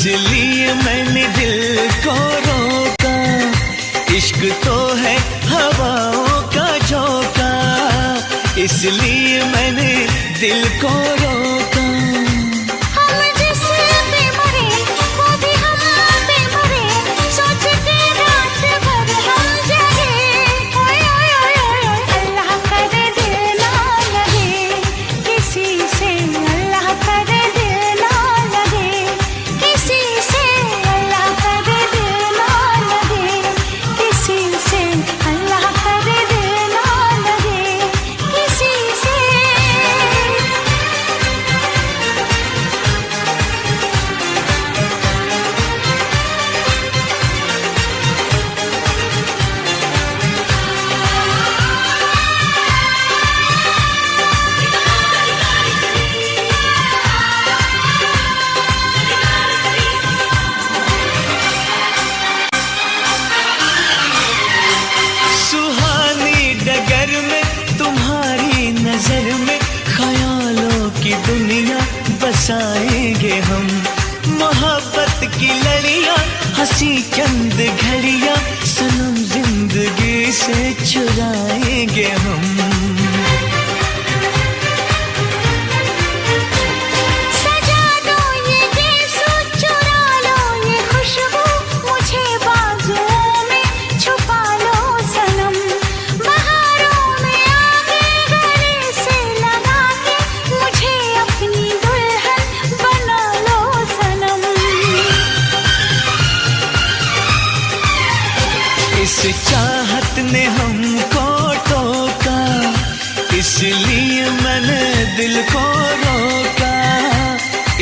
इसलिए मैंने दिल को रोका। इश्क तो है हवाओं का झोंका, इसलिए मैंने दिल को रोका। बसाएंगे हम मोहब्बत की लड़ियां, हंसी चंद घड़ियां सनम जिंदगी से चुराएंगे हम। इस चाहत ने हमको टोका, इसलिए मैंने दिल को रोका।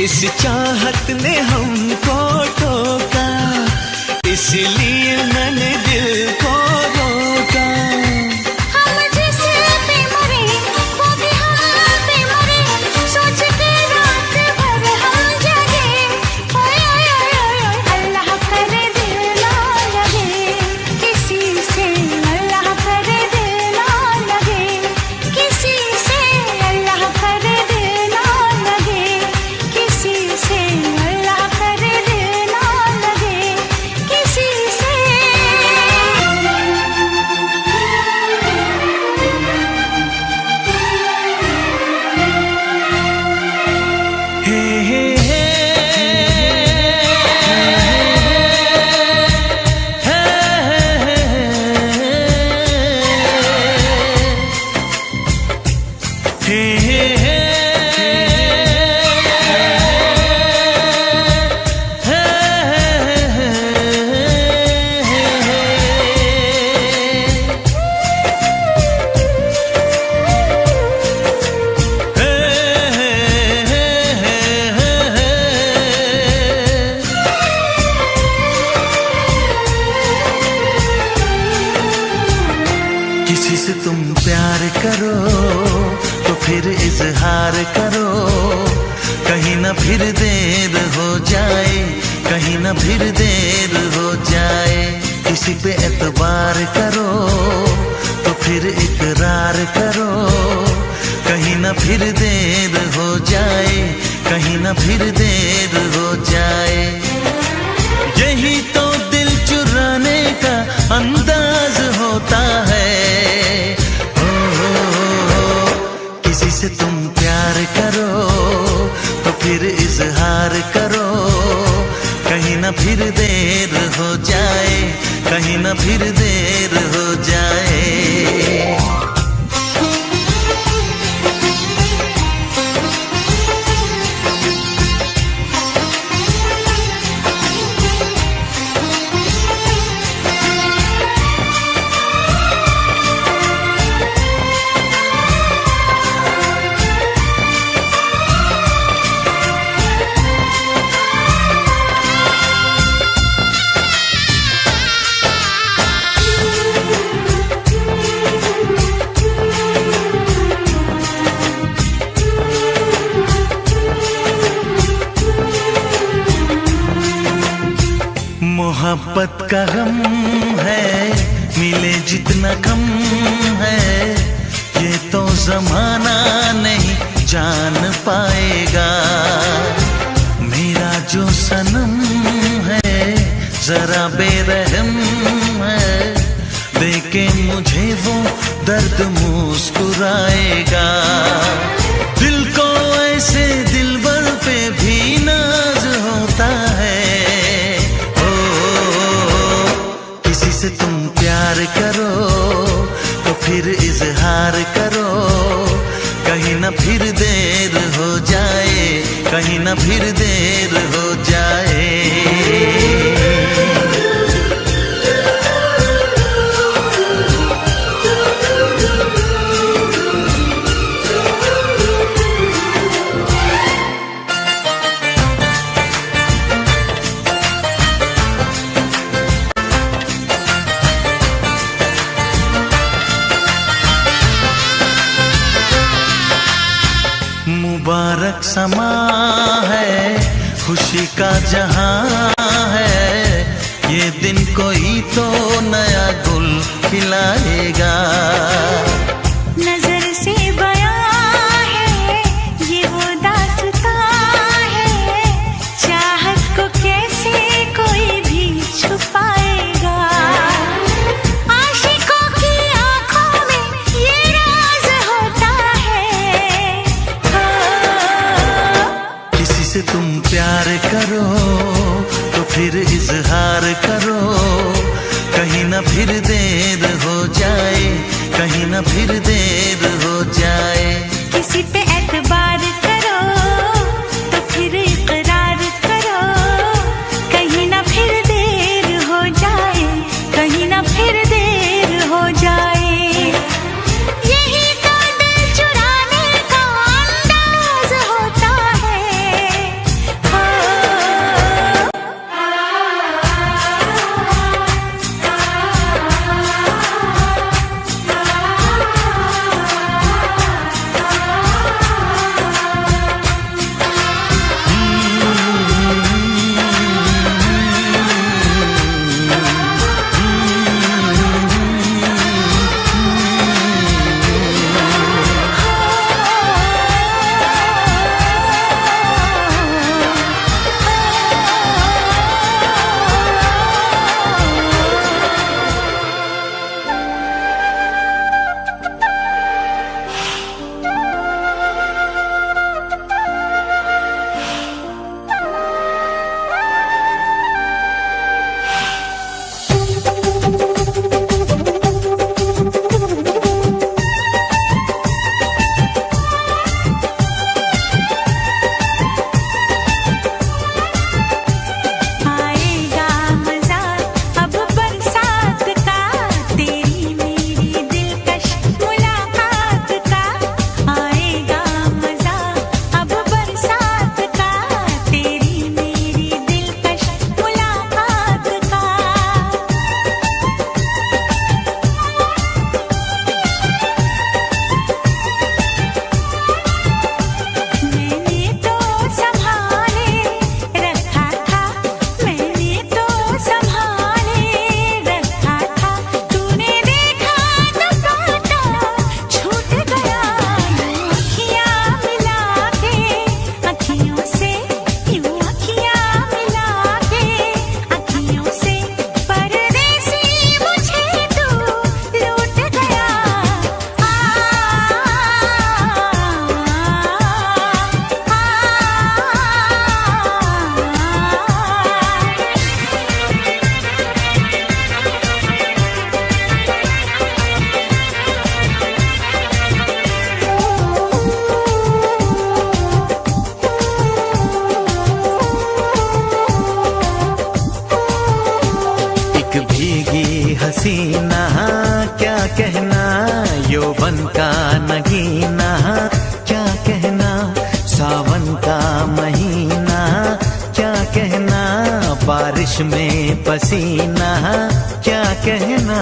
इस चाहत ने हमको टोका, इसलिए मैंने दिल को रोका। किसी से तुम प्यार करो तो फिर इजहार करो, कहीं ना फिर देर हो जाए, कहीं ना फिर देर हो जाए। किसी पे एतबार करो तो फिर इकरार करो, कहीं ना फिर देर हो जाए, कहीं ना फिर देर हो जाए। यही तो दिल चुराने का अंदाज होता है। किसी से तुम प्यार करो तो फिर इजहार करो, कहीं ना फिर देर हो जाए, कहीं ना फिर देर हो जाए। मोहब्बत का गम है, मिले जितना कम है, ये तो जमाना नहीं जान पाएगा। मेरा जो सनम है जरा बेरहम है, देके मुझे वो दर्द मुस्कुराएगा। दिल को ऐसे दिलबर पे भी नाज होता है। ओ, किसी से तुम प्यार करो तो फिर इजहार करो, कहीं ना फिर देर हो जाए, कहीं ना फिर देर हो जाए। मुबारक समा है, खुशी का जहां है, ये दिन कोई तो नया गुल खिलाएगा। नजर से बयां है ये वो दास्तां है, चाहत को कैसे कोई भी छुपाएगा। आशिकों की आंखों में ये राज होता है। किसी से तुम प्यार करो तो फिर इजहार करो, कहीं ना फिर देर हो जाए, कहीं ना फिर देर हो जाए। किसी पे एतबार करो तो फिर इकरार करो, कहीं ना फिर देर हो जाए, कहीं ना फिर देर हो जाए। यही तो दिल चुराने का अंदाज होता है। हसीना क्या कहना, यौवन का नगीना क्या कहना, सावन का महीना क्या कहना, बारिश में पसीना क्या कहना।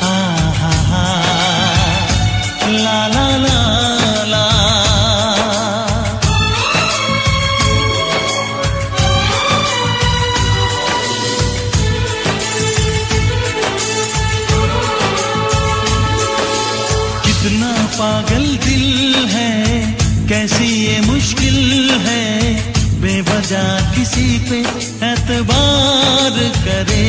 आ हा हा ला ला ला ला। कितना पागल दिल है, कैसी ये मुश्किल है, बेवजह किसी पे एतबार करे।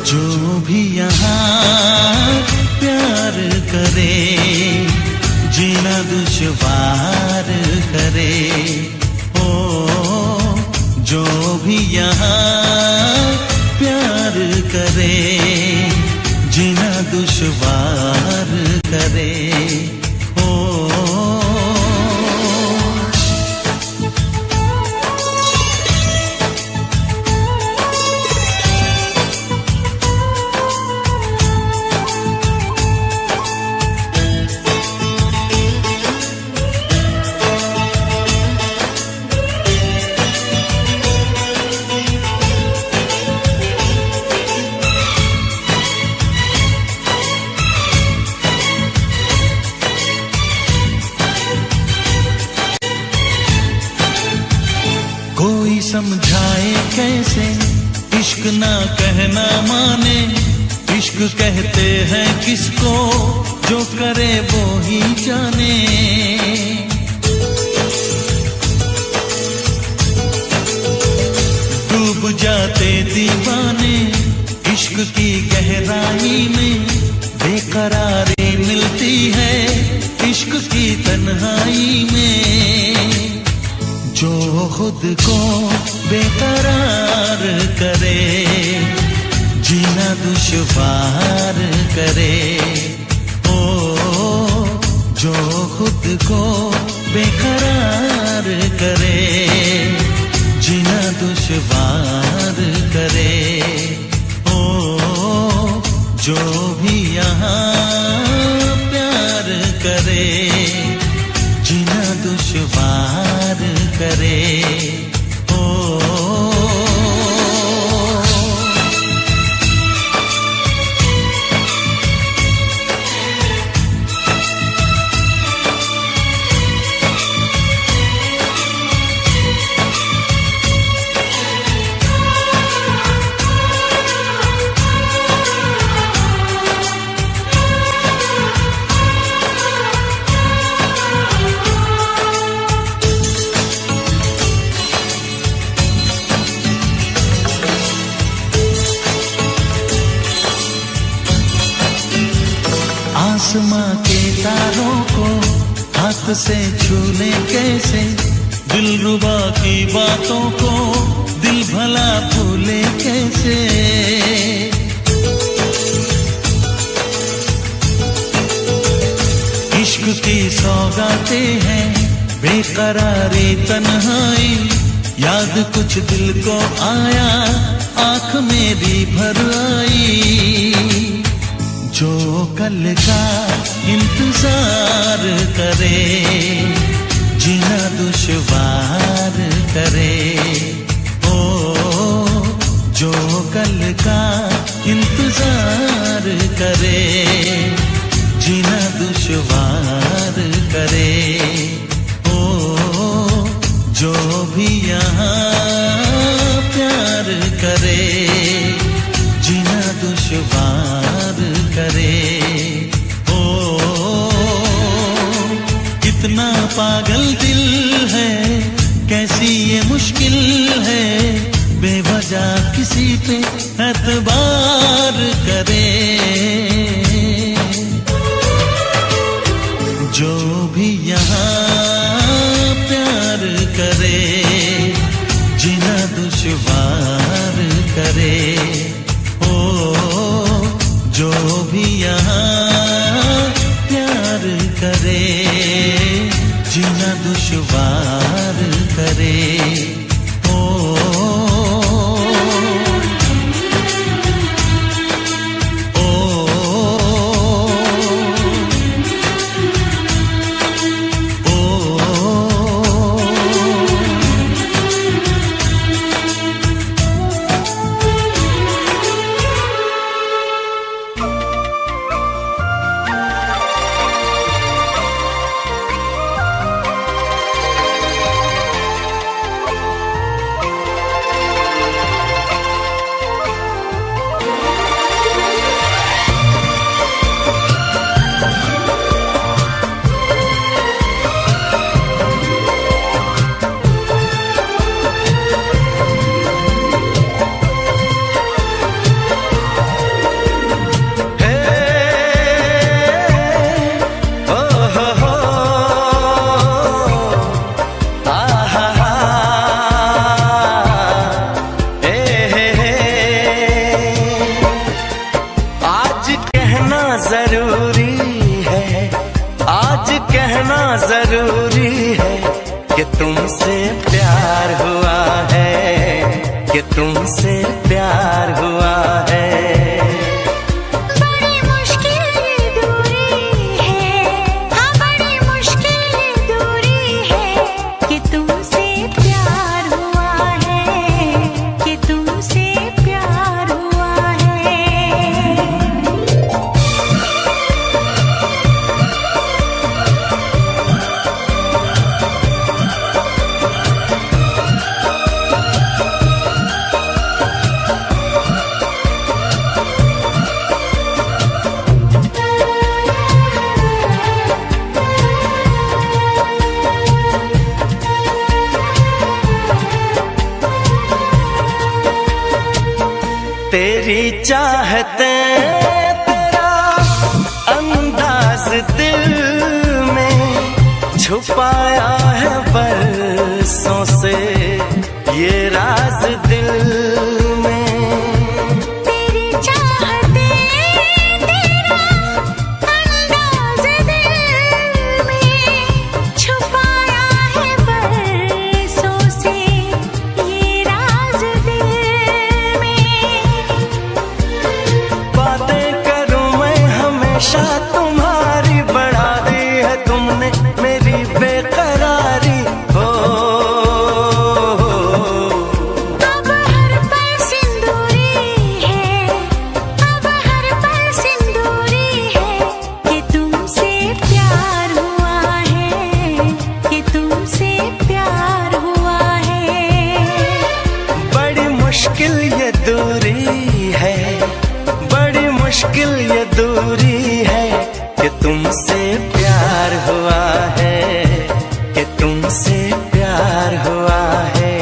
जो भी यहाँ प्यार करे, जीना दुश्वार करे। ओ जो भी यहाँ प्यार करे, जीना दुश्वार करे। कोई समझाए कैसे, इश्क ना कहना माने। इश्क कहते हैं किसको, जो करे वो ही जाने। डूब जाते दीवाने इश्क की गहराई में, बेकरारी मिलती है इश्क की तन्हाई में। जो खुद को बेकरार करे, जीना दुश्वार करे। ओ जो खुद को बेकरार करे, जीना दुश्वार करे। ओ जो भी यहाँ प्यार करे, जीना दुश्वार करे। ओ आसमां के तारों को हाथ से छूने कैसे, दिलरुबा की बातों को दिल भला भूले कैसे। इश्क की सौगातें हैं बेकरारी तन्हाई, याद कुछ दिल को आया आंख मेरी भर आई। जो कल का इंतजार करे, जीना दुश्वार करे। ओ जो कल का इंतजार करे, जीना दुश्वार करे। ओ जो भी यहाँ प्यार करे, जीना दुश्वार करे। ओ कितना पागल दिल है, कैसी ये मुश्किल है, बेवजह किसी पे एतबार करे। जो भी यहाँ प्यार करे, जीना दुश्वार करे। ओ जो भी यहाँ प्यार करे, जीना दुश्वार करे। ओ ओ ओ कि तुमसे प्यार हुआ है। बड़ी मुश्किल ये दूरी है, हाँ बड़ी मुश्किल ये दूरी है कि तुमसे प्यार हुआ है, कि तुमसे प्यार हुआ है। तेरी चाहते तेरा अंदाज दिल में छुपाया है बरसों से ये राज दिल में। तेरी चाहते तेरा अंदाज दिल में छुपाया है बरसों से ये राज दिल में। बातें करूं मैं हमेशा तुम्हारी, बढ़ा दी है तुमने मेरी बेकरारी हो। अब हर पल सिंदूरी है, अब हर पल सिंदूरी है कि तुमसे प्यार हुआ है, कि तुमसे प्यार हुआ है। बड़ी मुश्किल ये दूरी है, बड़ी मुश्किल ये दूरी है कि तुमसे प्यार हुआ है, कि तुमसे प्यार हुआ है।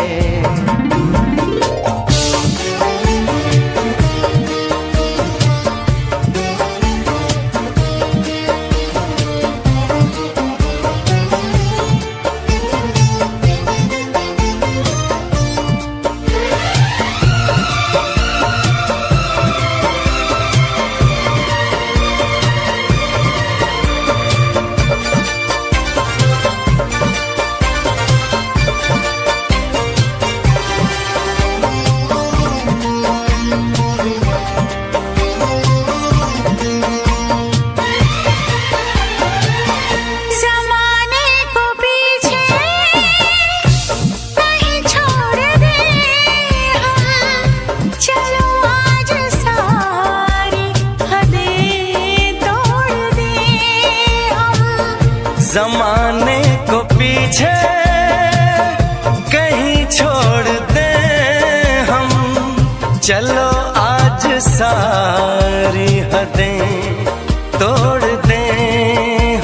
ज़माने को पीछे नहीं छोड़ दे हम, चलो आज सारी हदें तोड़ दे हम। जमाने को पीछे कहीं छोड़ दे हम, चलो आज सारी हदें तोड़ दे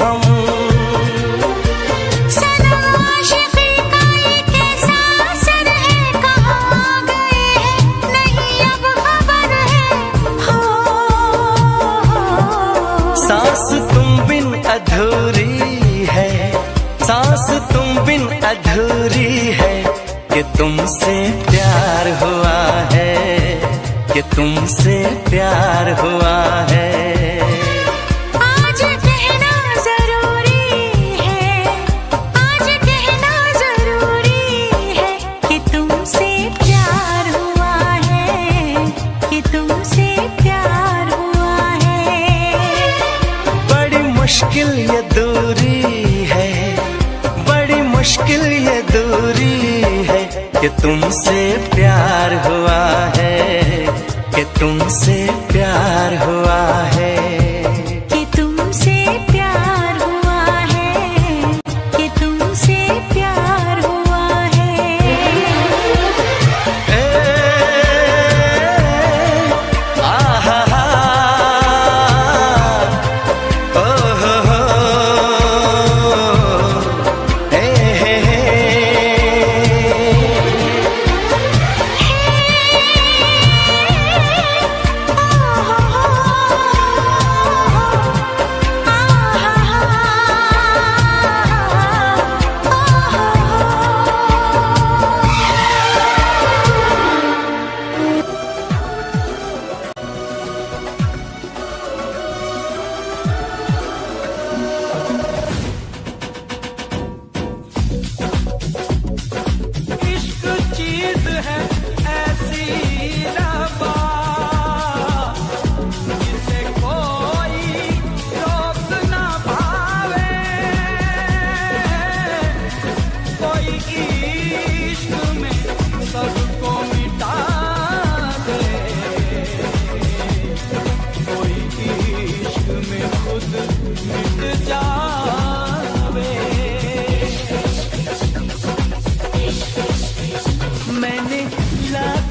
हम। सनम आशिक़ी का ये कैसा असर है, कहाँ गए हैं नहीं अब खबर है हो। सांस तुम बिन अधूरी है, सांस तुम बिन अधूरी है कि तुमसे प्यार हुआ है, कि तुमसे प्यार हुआ है। आज कहना जरूरी है, आज कहना जरूरी है कि तुमसे प्यार हुआ है, कि तुमसे प्यार हुआ है। बड़ी मुश्किल ये दूरी है, बड़ी मुश्किल ये दूरी है कि तुमसे प्यार हुआ है, कि तुमसे प्यार हुआ है। कि तुमसे प्यार हुआ है, कि तुमसे प्यार हुआ है। ए, आहा हा, ओ हो हो, ए हे हे।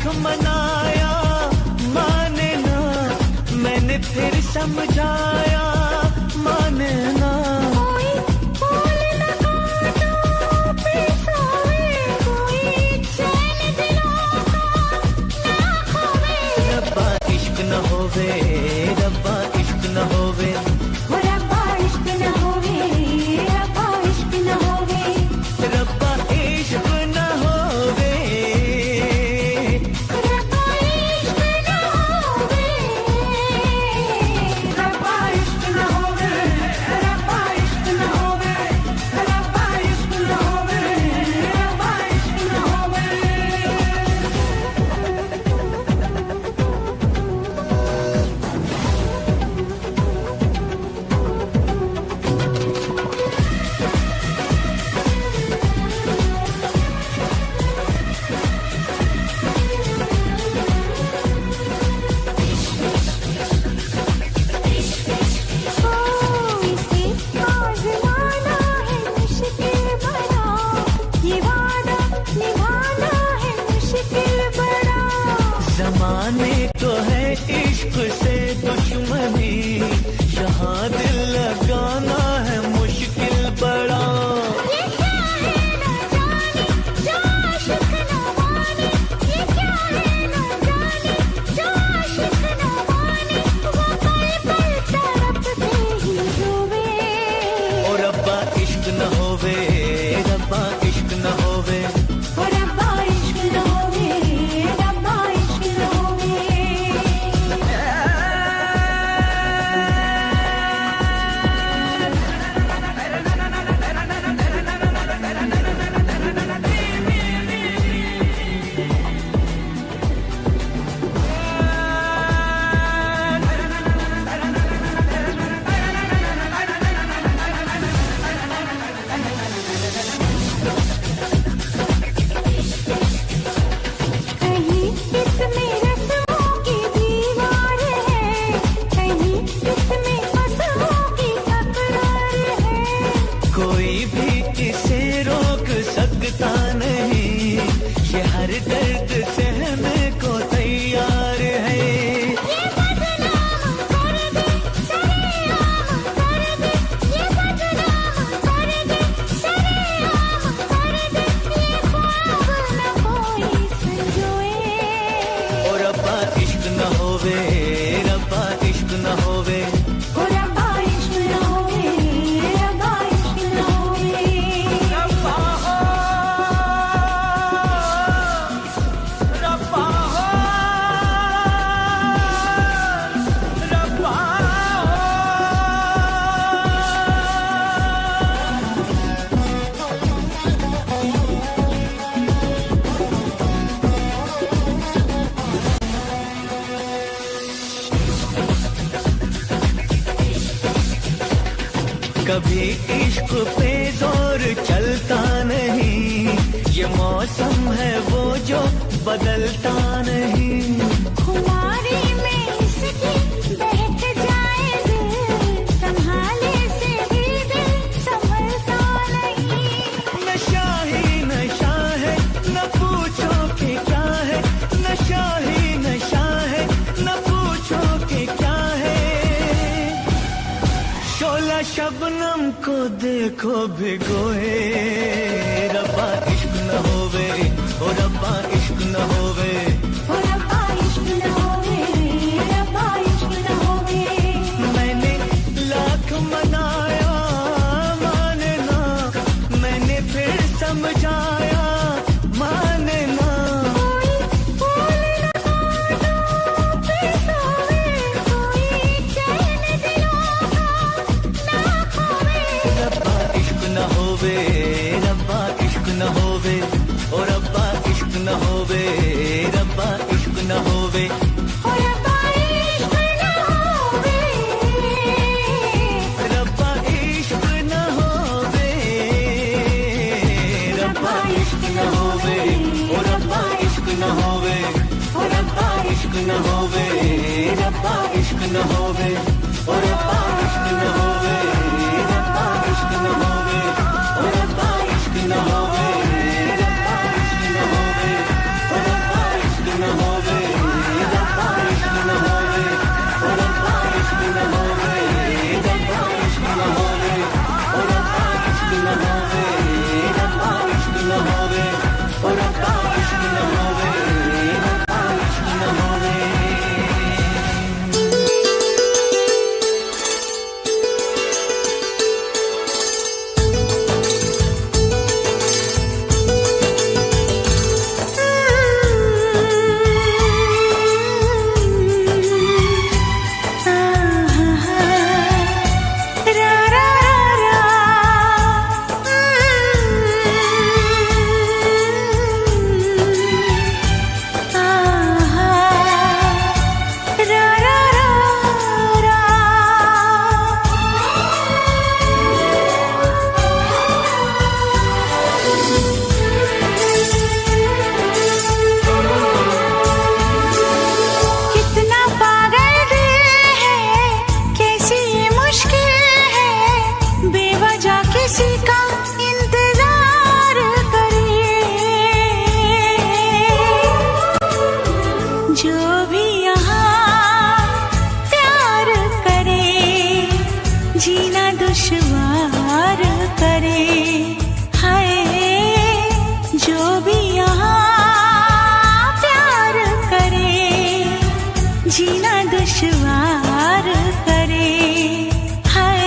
लाख मनाया माने ना, मैंने फिर समझाया माने ना। कोई फूल न काटो पे सोए, कोई चैन दिलों का ना खोए। रब्बा इश्क न होवे, रब्बा इश्क न होवे, हो रब्बा इश्क न होवे, रब्बा इश्क न होवे। रब्बा इश्क न होवे, रब्बा इश्क न होवे, रब्बा इश्क न होवे, रब्बा इश्क न होवे, रब्बा इश्क न होवे, रब्बा इश्क न होवे। इसे आज़माना है मुश्किल बड़ा, ये वादा निभाना है मुश्किल बड़ा। जमाने को है इश्क से दुश्मनी, यहाँ दिल लगाना है मुश्किल बड़ा। ये क्या है न जाने जो आशिक न माने, ये क्या है न जाने जो आशिक न माने, वो पल पल तड़पते ही रोवे। और रब्बा इश्क न होवे, रब्बा इश्क न होवे, ओ रब्बा इश्क न होवे, रब्बा इश्क न होवे। कहीं इसमें रस्मों की दीवार है, कहीं इसमें फसलों की तकरार है। कोई भी इसे रोक सकता नहीं, ये हर दर्द सहने को तैयार है। ये बदनाम कर दे, सरेआम कर दे, ये बदनाम कर दे, सरेआम कर दे, ये ख्वाब न कोई संजोए। और रब्बा इश्क न होवे, रब्बा इश्क न होवे, ओ रब्बा इश्क न होवे, रब्बा इश्क न होवे। रब्बा हो, रब्बा हो, रब्बा हो। कभी इश्क पे जोर चलता नहीं, ये मौसम है वो जो बदलता नहीं। खुमारी में इसकी बहक जाए दिल, संभाले से भी दिल संभलता नहीं। नशा ही नशा है, न पूछो कि क्या है, नशा ही नशा है, न पूछो कि क्या है। शोला शबनम को देखो भिगोए, रब्बा इश्क न होवे, ओ रब्बा इश्क न होवे, ओ रब्बा इश्क न होवे, रब्बा इश्क न होवे। मैंने लाख मनाया माने ना, मैंने फिर समझाया माने ना। कोई फूल न काटो पे सोए, कोई चैन दिलों का ना खोए। रब्बा इश्क न होवे, रब्बा इश्क न होवे, ओ रब्बा इश्क न होवे, रब्बा इश्क न होवे, ओ रब्बा इश्क न होवे, रब्बा इश्क न होवे, रब्बा इश्क न होवे, ओ रब्बा इश्क न होवे, ओ रब्बा इश्क न होवे, रब्बा इश्क न होवे, ओ रब्बा इश्क न होवे, रब्बा इश्क न होवे, ओ रब्बा इश्क न होवे, रब्बा इश्क न होवे, ओ रब्बा इश्क न होवे। जो भी यहाँ प्यार करे, जीना दुश्वार करे, हाय जो भी यहाँ प्यार करे, जीना दुश्वार करे, हाय।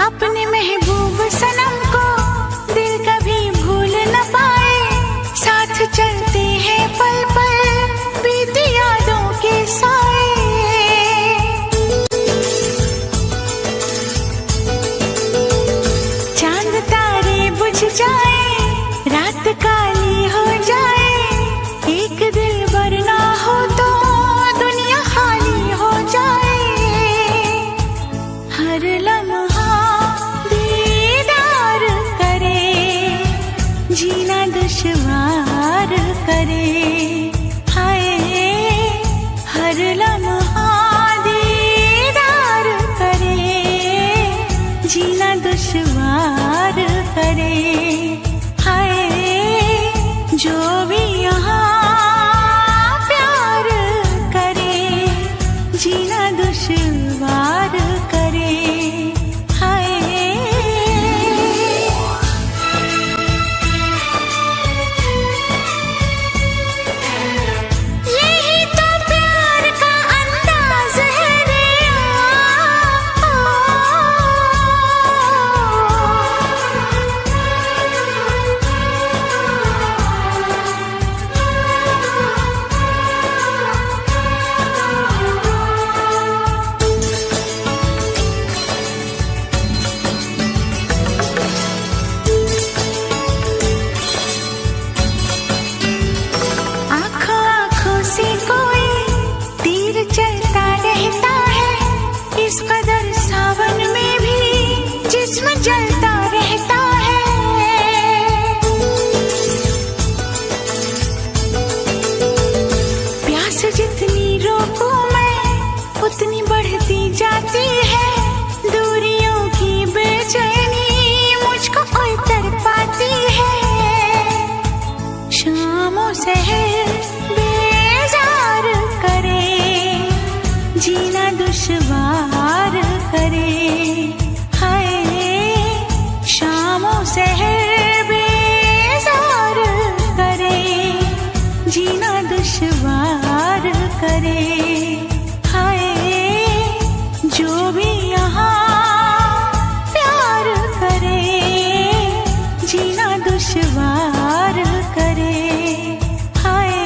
अपने महबूब सनम को दिल कभी भूल न पाए, साथ चलते हैं पल पल बीती यादों के साए। चांद तारे बुझ जाए, रात काली हो जाए, एक दिल वरना हो तो दुनिया खाली हो जाए। हर लम्हा दीदार करे, जीना दुश्वार करे, हाय हर लम्हा दीदार करे, जीना दुश्वार करे, हाय जो भी यहाँ प्यार करे, जीना दुश्वार करे, हाय। यही तो प्यार का अंदाज है रे, आँखों आँखों से कोई तीर चलता रहता है, इस कदर सावन में भी जिस्म जलता रहता है। प्यास जितनी रोकूं मैं उतनी बढ़ती जाती है, दूरियों की बेचैनी मुझको और तड़पाती है। शामों सहर बेजार करे, जीना दुश्वार करे, हाय शामों सहर बेजार करे, जीना दुश्वार करे, हाय जो भी यहाँ प्यार करे, जीना दुश्वार करे, हाय।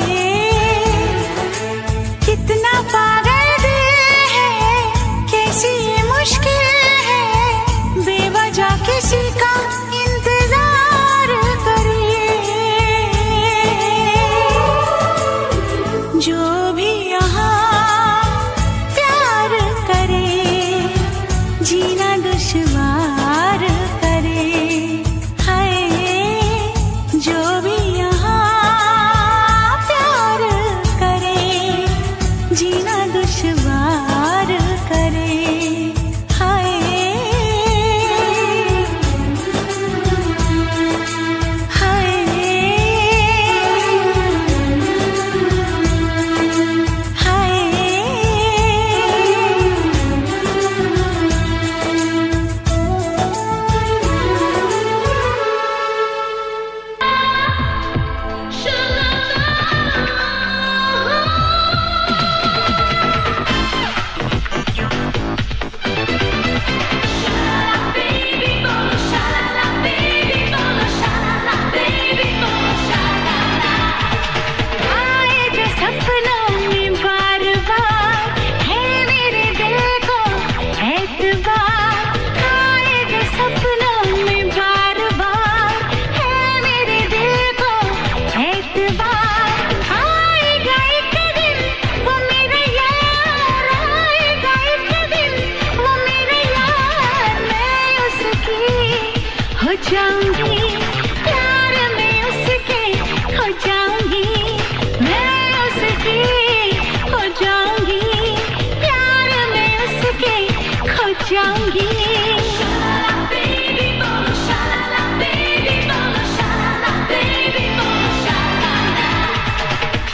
जाऊंगी।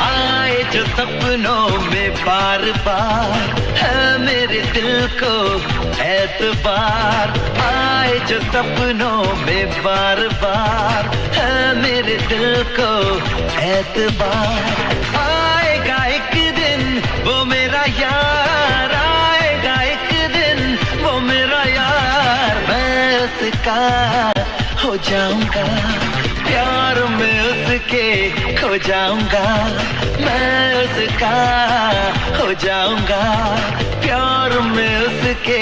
आए जो सपनों में बार बार है मेरे दिल को एतबार, आए जो सपनों में बार बार है मेरे दिल को एतबार। आएगा एक दिन वो मेरा यार, आएगा एक दिन वो मेरा यार, मैं उसका हो जाऊंगा, प्यार में उसके खो जाऊंगा, मैं उसका हो जाऊंगा, प्यार में उसके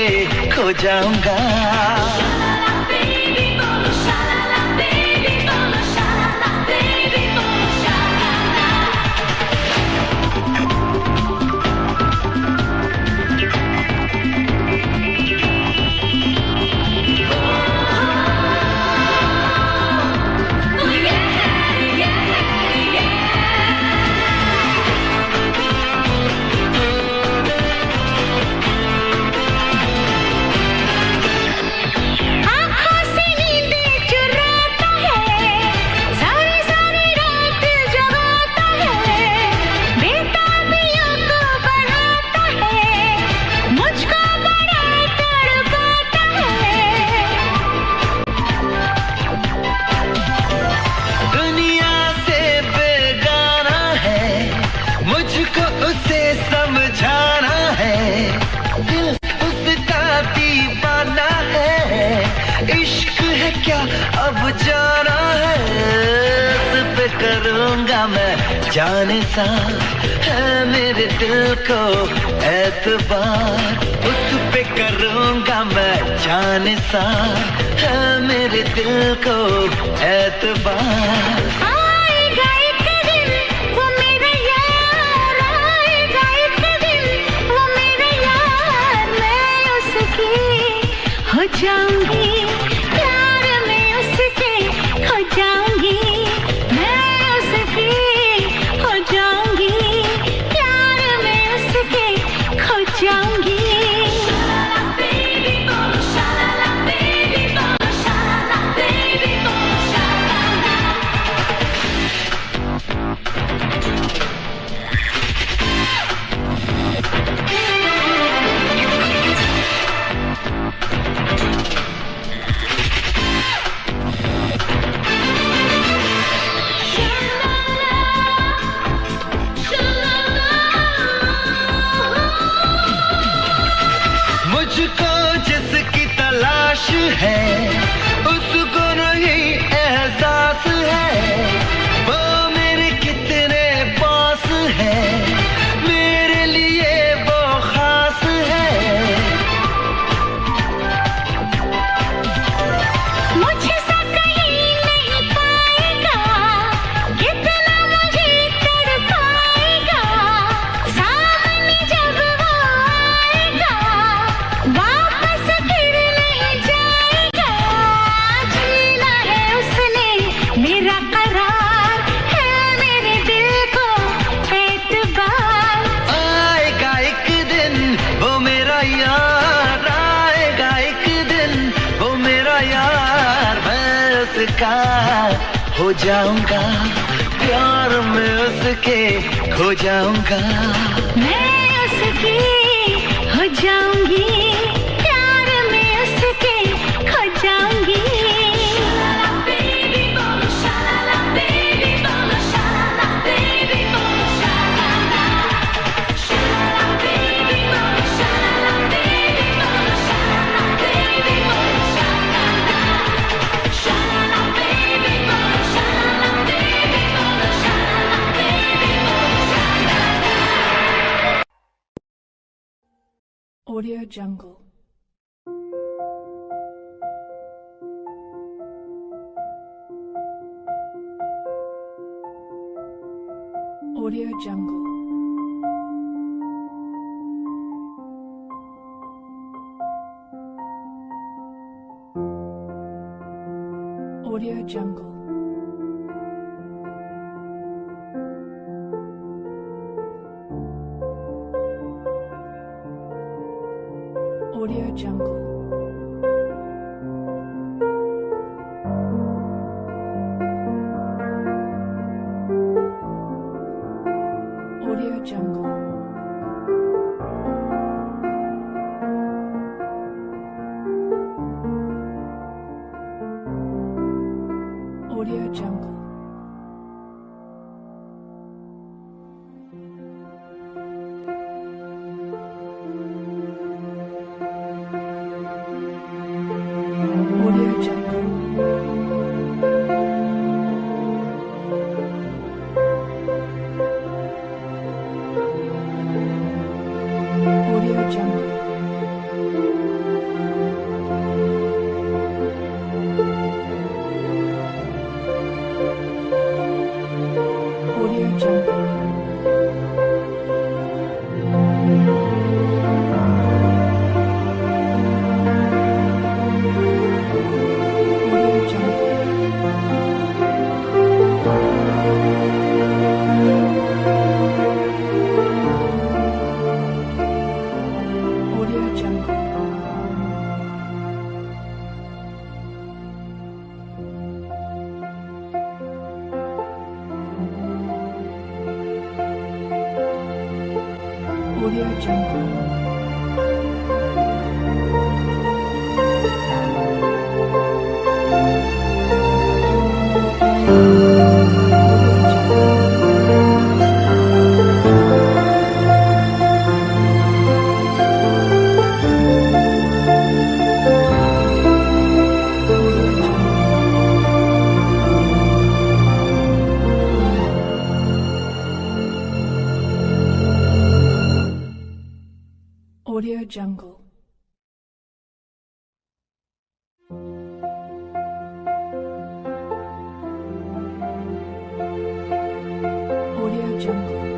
खो जाऊंगा। जाना है उस पे करूंगा मैं जाने सा, है मेरे दिल को एतबार, उस पे करूंगा मैं जाने सा, है मेरे दिल को एतबार। आएगा एक दिन वो मेरा यार, आएगा एक दिन वो मेरा यार, मैं उसकी हो जाऊंगी, प्यार में उसके खो जाऊंगी, मैं उसकी हो जाऊंगी, प्यार में उसके खो जाऊंगी। मुझको जिसकी तलाश है उसको नहीं एहसास है, वो मेरे कितने पास है, मेरे लिए वो खास है। मुझसे कहीं नहीं पाएगा, कितना मुझे तड़पाएगा, सामने जब वो आएगा वापस फिर नहीं जाएगा, जीना है उसने मेरा करार, है मेरे दिल को एतबार। आएगा एक दिन वो मेरा यार, आएगा एक दिन वो मेरा यार, मैं उसका हो जाऊंगा, प्यार में उसके खो जाऊंगा, मैं उसकी हो जाऊंगी, प्यार में उसके खो जाऊंगी। Audio Jungle. Audio Jungle. Audio Jungle. Audio Audio Jungle. Audio Jungle. Audio Jungle. Audio Jungle. Audio Jungle. Audio Jungle. Audio Jungle. Audio Jungle. Audio Jungle. Audio Jungle. Audio Jungle.